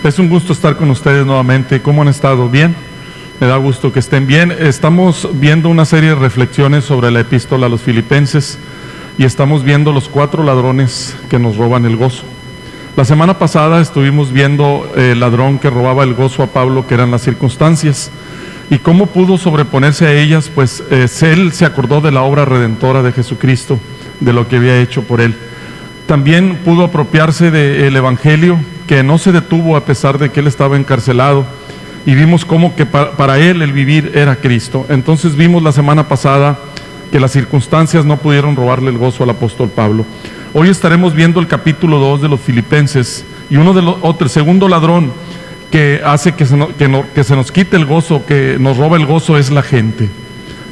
Es un gusto estar con ustedes nuevamente. ¿Cómo han estado? ¿Bien? Me da gusto que estén bien. Estamos viendo una serie de reflexiones sobre la epístola a los Filipenses y estamos viendo los 4 ladrones que nos roban el gozo. La semana pasada estuvimos viendo el ladrón que robaba el gozo a Pablo, que eran las circunstancias, y cómo pudo sobreponerse a ellas. Pues él se acordó de la obra redentora de Jesucristo, de lo que había hecho por él. También pudo apropiarse del Evangelio, que no se detuvo a pesar de que él estaba encarcelado, y vimos cómo que para él el vivir era Cristo. Entonces vimos la semana pasada que las circunstancias no pudieron robarle el gozo al apóstol Pablo. Hoy estaremos viendo el capítulo 2 de los Filipenses, y el segundo ladrón que hace que se nos quite el gozo, que nos roba el gozo, es la gente.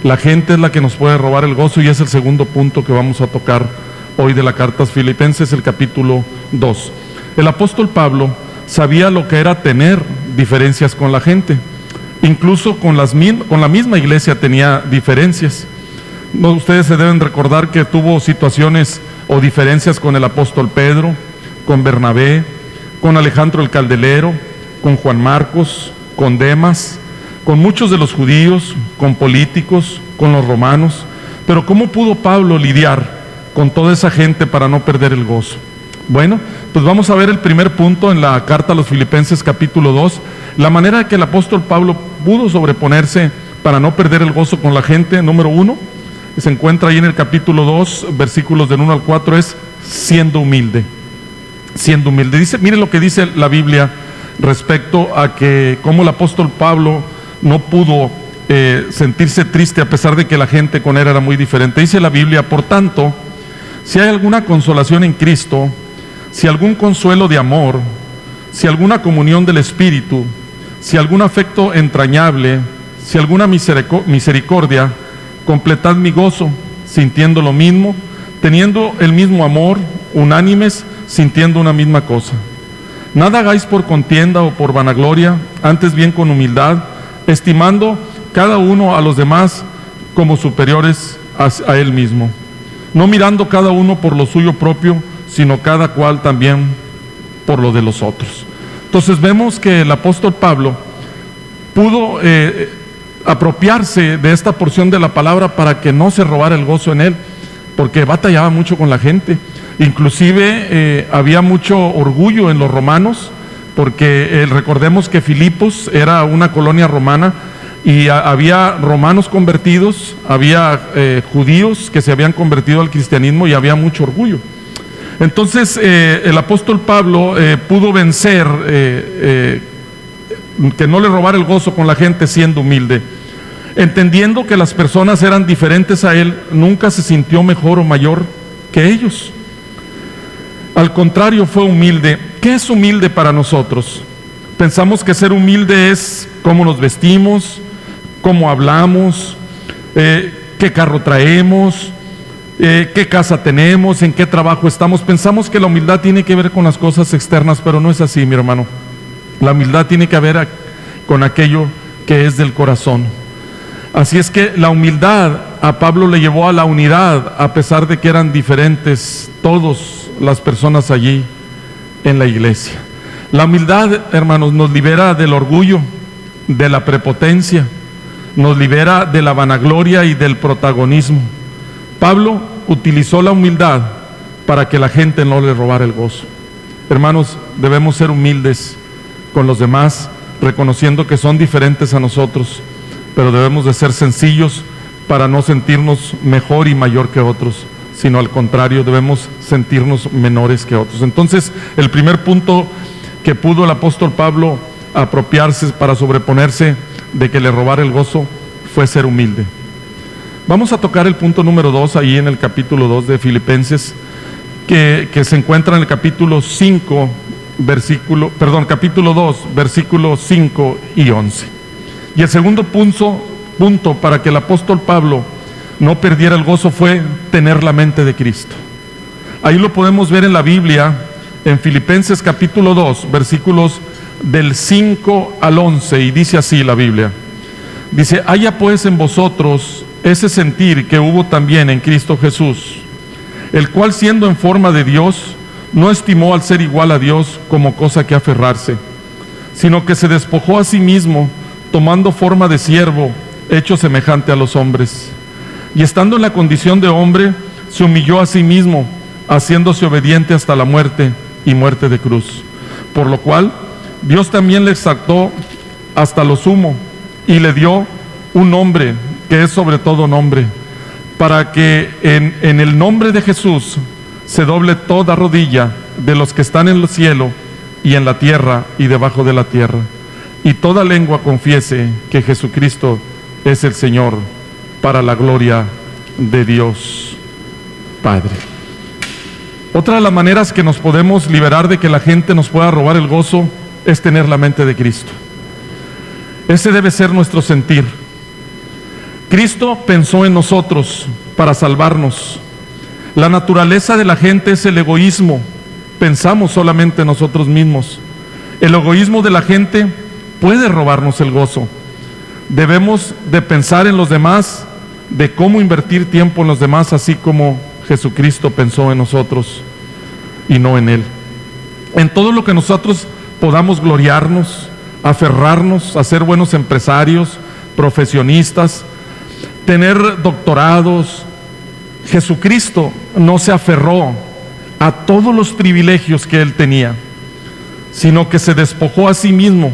La gente es la que nos puede robar el gozo, y es el segundo punto que vamos a tocar hoy de la carta a los Filipenses, el capítulo 2. El apóstol Pablo sabía lo que era tener diferencias con la gente. Incluso con la misma iglesia tenía diferencias. Ustedes se deben recordar que tuvo situaciones o diferencias con el apóstol Pedro, con Bernabé, con Alejandro el Caldelero, con Juan Marcos, con Demas, con muchos de los judíos, con políticos, con los romanos. Pero ¿cómo pudo Pablo lidiar con toda esa gente para no perder el gozo? Bueno, pues vamos a ver el primer punto en la carta a los Filipenses capítulo 2, la manera que el apóstol Pablo pudo sobreponerse para no perder el gozo con la gente. Número 1, se encuentra ahí en el capítulo 2, versículos del 1 al 4, es siendo humilde. Siendo humilde. Miren lo que dice la Biblia respecto a que cómo el apóstol Pablo no pudo sentirse triste a pesar de que la gente con él era muy diferente. Dice la Biblia: por tanto, si hay alguna consolación en Cristo, si algún consuelo de amor, si alguna comunión del Espíritu, si algún afecto entrañable, si alguna misericordia, completad mi gozo, sintiendo lo mismo, teniendo el mismo amor, unánimes, sintiendo una misma cosa. Nada hagáis por contienda o por vanagloria, antes bien con humildad, estimando cada uno a los demás como superiores a él mismo, no mirando cada uno por lo suyo propio, sino cada cual también por lo de los otros. Entonces vemos que el apóstol Pablo pudo apropiarse de esta porción de la palabra para que no se robara el gozo en él, porque batallaba mucho con la gente. Inclusive había mucho orgullo en los romanos, porque recordemos que Filipos era una colonia romana, y había romanos convertidos, había judíos que se habían convertido al cristianismo, y había mucho orgullo. Entonces el apóstol Pablo pudo vencer que no le robara el gozo con la gente siendo humilde. Entendiendo que las personas eran diferentes a él, nunca se sintió mejor o mayor que ellos. Al contrario, fue humilde. ¿Qué es humilde para nosotros? Pensamos que ser humilde es cómo nos vestimos, cómo hablamos, qué carro traemos, qué casa tenemos, en qué trabajo estamos. Pensamos que la humildad tiene que ver con las cosas externas, pero no es así, mi hermano. La humildad tiene que ver con aquello que es del corazón. Así es que la humildad a Pablo le llevó a la unidad, a pesar de que eran diferentes todas las personas allí en la iglesia. La humildad, hermanos, nos libera del orgullo, de la prepotencia, nos libera de la vanagloria y del protagonismo. Pablo utilizó la humildad para que la gente no le robara el gozo. Hermanos, debemos ser humildes con los demás, reconociendo que son diferentes a nosotros, pero debemos de ser sencillos para no sentirnos mejor y mayor que otros, sino al contrario, debemos sentirnos menores que otros. Entonces, el primer punto que pudo el apóstol Pablo apropiarse para sobreponerse de que le robara el gozo fue ser humilde. Vamos a tocar el punto número 2 ahí en el capítulo 2 de Filipenses, que se encuentra en el capítulo 5, capítulo 2, versículos 5 y 11. Y el segundo punto para que el apóstol Pablo no perdiera el gozo fue tener la mente de Cristo. Ahí lo podemos ver en la Biblia, en Filipenses capítulo 2, versículos del 5 al 11, y dice así la Biblia. Dice: haya pues en vosotros ese sentir que hubo también en Cristo Jesús, el cual, siendo en forma de Dios, no estimó al ser igual a Dios como cosa que aferrarse, sino que se despojó a sí mismo, tomando forma de siervo, hecho semejante a los hombres. Y estando en la condición de hombre, se humilló a sí mismo, haciéndose obediente hasta la muerte y muerte de cruz. Por lo cual, Dios también le exaltó hasta lo sumo y le dio un nombre que es sobre todo nombre, para que en el nombre de Jesús se doble toda rodilla de los que están en el cielo y en la tierra y debajo de la tierra, y toda lengua confiese que Jesucristo es el Señor, para la gloria de Dios Padre. Otra de las maneras que nos podemos liberar de que la gente nos pueda robar el gozo es tener la mente de Cristo. Ese debe ser nuestro sentir. Cristo pensó en nosotros para salvarnos. La naturaleza de la gente es el egoísmo. Pensamos solamente en nosotros mismos. El egoísmo de la gente puede robarnos el gozo. Debemos de pensar en los demás, de cómo invertir tiempo en los demás, así como Jesucristo pensó en nosotros y no en Él. En todo lo que nosotros podamos gloriarnos, aferrarnos a ser buenos empresarios, profesionistas, tener doctorados. Jesucristo no se aferró a todos los privilegios que Él tenía, sino que se despojó a sí mismo.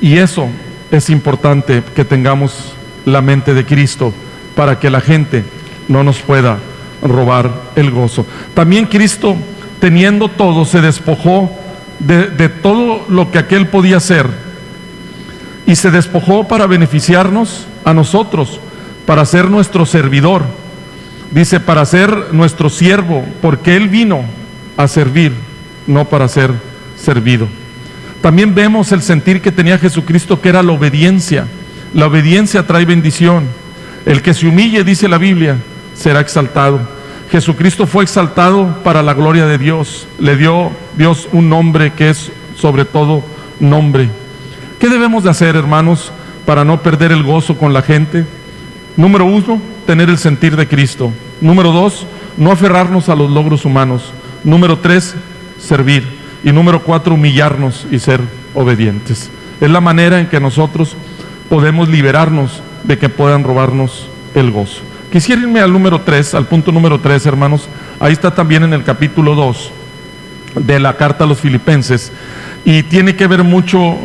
Y eso es importante, que tengamos la mente de Cristo para que la gente no nos pueda robar el gozo. También Cristo, teniendo todo, se despojó de todo lo que aquel podía hacer, y se despojó para beneficiarnos a nosotros, para ser nuestro servidor. Dice, para ser nuestro siervo, porque Él vino a servir, no para ser servido. También vemos el sentir que tenía Jesucristo, que era la obediencia. La obediencia trae bendición. El que se humille, dice la Biblia, será exaltado. Jesucristo fue exaltado para la gloria de Dios. Le dio Dios un nombre que es sobre todo nombre. ¿Qué debemos de hacer, hermanos, para no perder el gozo con la gente? Número 1, tener el sentir de Cristo. Número 2, no aferrarnos a los logros humanos. Número 3, servir. Y número 4, humillarnos y ser obedientes. Es la manera en que nosotros podemos liberarnos de que puedan robarnos el gozo. Quisiera irme al número 3, al punto número 3, hermanos. Ahí está también en el capítulo 2 de la carta a los Filipenses. Y tiene que ver mucho,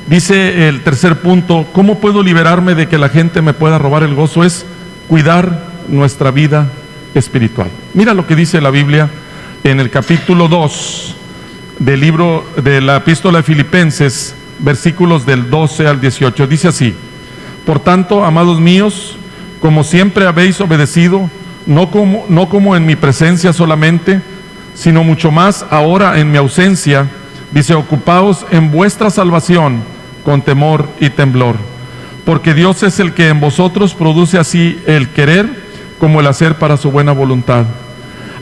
dice el tercer punto, ¿cómo puedo liberarme de que la gente me pueda robar el gozo? Es cuidar nuestra vida espiritual. Mira lo que dice la Biblia en el capítulo 2 del libro de la epístola de Filipenses, versículos del 12 al 18. Dice así: por tanto, amados míos, como siempre habéis obedecido, no como en mi presencia solamente, sino mucho más ahora en mi ausencia, dice, ocupaos en vuestra salvación con temor y temblor, porque Dios es el que en vosotros produce así el querer como el hacer para su buena voluntad.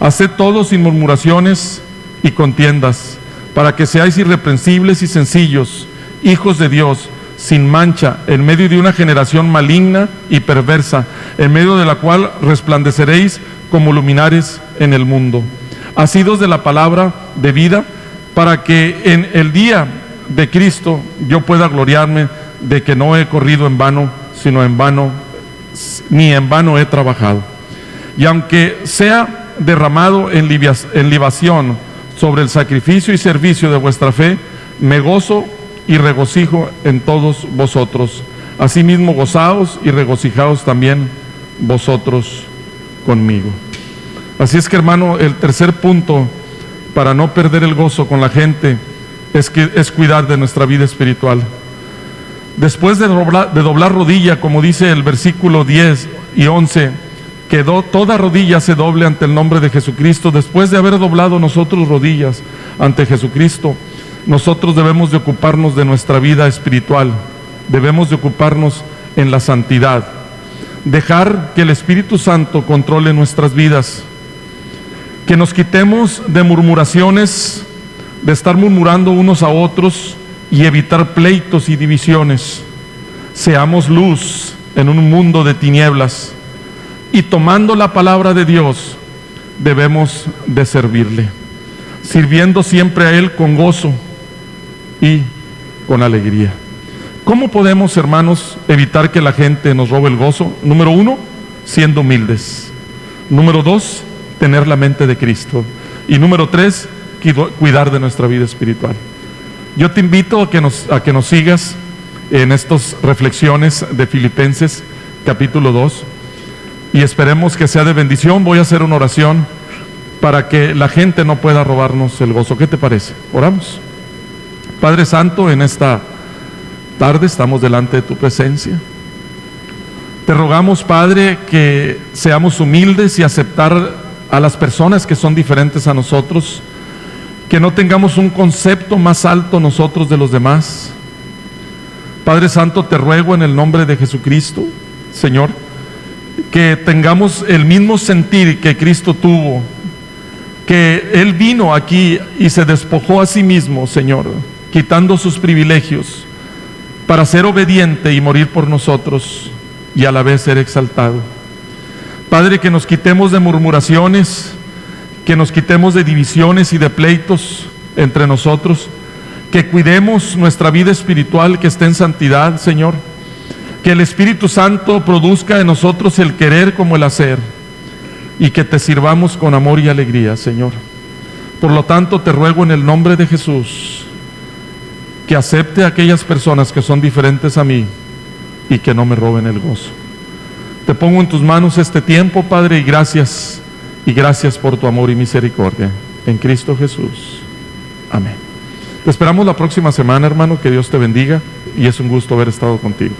Haced todo sin murmuraciones y contiendas, para que seáis irreprensibles y sencillos, hijos de Dios, sin mancha, en medio de una generación maligna y perversa, en medio de la cual resplandeceréis como luminares en el mundo, asidos de la palabra de vida, para que en el día de Cristo yo pueda gloriarme de que no he corrido en vano, sino en vano, ni en vano he trabajado. Y aunque sea derramado en libación sobre el sacrificio y servicio de vuestra fe, me gozo y regocijo en todos vosotros. Asimismo, gozaos y regocijaos también vosotros conmigo. Así es que, hermano, el tercer punto para no perder el gozo con la gente es cuidar de nuestra vida espiritual. Después de doblar rodilla, como dice el versículo 10 y 11, que toda rodilla se doble ante el nombre de Jesucristo. Después de haber doblado nosotros rodillas ante Jesucristo, nosotros debemos de ocuparnos de nuestra vida espiritual. Debemos de ocuparnos en la santidad. Dejar que el Espíritu Santo controle nuestras vidas. Que nos quitemos de murmuraciones, de estar murmurando unos a otros y evitar pleitos y divisiones. Seamos luz en un mundo de tinieblas. Y tomando la palabra de Dios, debemos de servirle, sirviendo siempre a Él con gozo y con alegría. ¿Cómo podemos, hermanos, evitar que la gente nos robe el gozo? Número 1, siendo humildes. Número 2, tener la mente de Cristo. Y número 3, cuidar de nuestra vida espiritual. Yo te invito a que nos sigas en estas reflexiones de Filipenses capítulo 2 y esperemos que sea de bendición. Voy a hacer una oración para que la gente no pueda robarnos el gozo. ¿Qué te parece? Oramos. Padre Santo, en esta tarde estamos delante de tu presencia. Te rogamos, Padre, que seamos humildes y aceptar a las personas que son diferentes a nosotros, que no tengamos un concepto más alto nosotros de los demás. Padre Santo, te ruego en el nombre de Jesucristo, Señor, que tengamos el mismo sentir que Cristo tuvo, que Él vino aquí y se despojó a sí mismo, Señor, quitando sus privilegios para ser obediente y morir por nosotros y a la vez ser exaltado. Padre, que nos quitemos de murmuraciones, que nos quitemos de divisiones y de pleitos entre nosotros, que cuidemos nuestra vida espiritual, que esté en santidad, Señor, que el Espíritu Santo produzca en nosotros el querer como el hacer, y que te sirvamos con amor y alegría, Señor. Por lo tanto, te ruego en el nombre de Jesús, que acepte a aquellas personas que son diferentes a mí, y que no me roben el gozo. Te pongo en tus manos este tiempo, Padre, y gracias por tu amor y misericordia. En Cristo Jesús. Amén. Te esperamos la próxima semana, hermano. Que Dios te bendiga y es un gusto haber estado contigo.